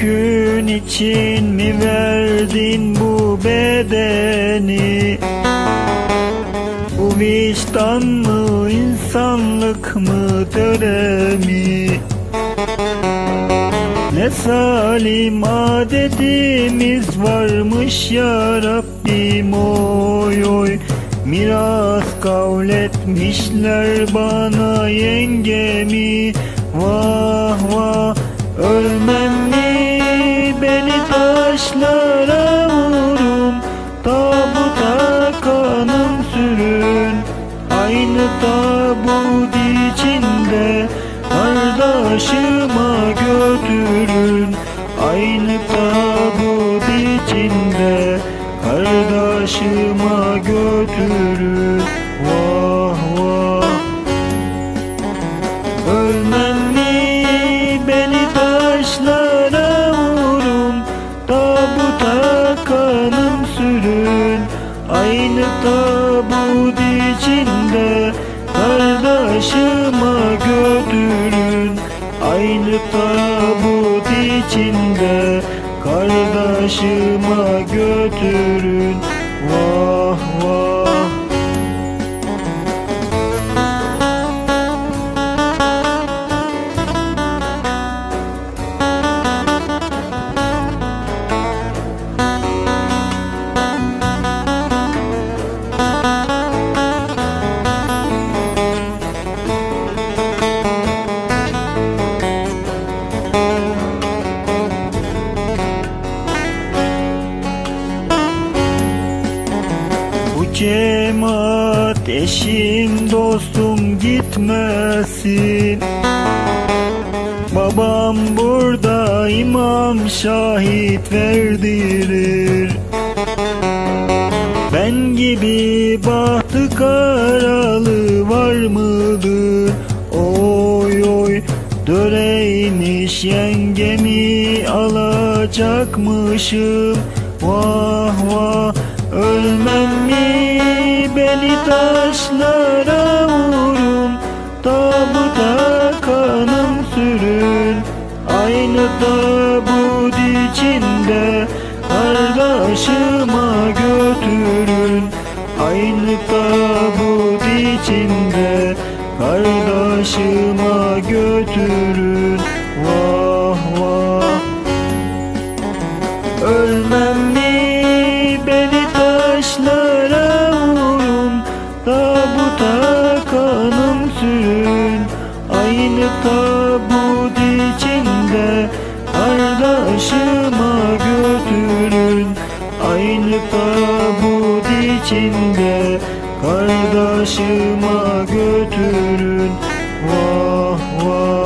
gün için mi verdin bu bedeni? Bu vicdan mı, insanlık mı, töre mi? Ne zalim adetimiz varmış ya Rabbim, oy oy. Miras kavletmişler bana yengemi, vah vah. Ölmem mi, beni taşlara vurun, tabuta kanım sürün. Aynı tabut içinde kardeşime götürün. Aynı tabut içinde kardeşime götürün, vah vah. Ölmem mi, beni taşlara vurun, tabuta kanım sürün. Aynı tabut içinde kardeşime götürün. Aynı tabut içinde kardeşime götürün, vah vah. Cemaat eşim dostum gitmesin. Babam burada imam şahit verdirir. Ben gibi bahtı karalı var mıdır? Oy oy, döreymiş yengemi alacakmışım, vah vah. Ölmem mi, beni taşlara vurun, tabuta kanım sürün. Aynı tabut içinde kardeşime götürün. Aynı tabut içinde kardeşime götürün, vah vah. Ölmem mi, beni taşlara vurun, tabuta kanım sürün. Aynı tabut içinde kardeşime götürün. Aynı tabut içinde kardeşime götürün, vah vah.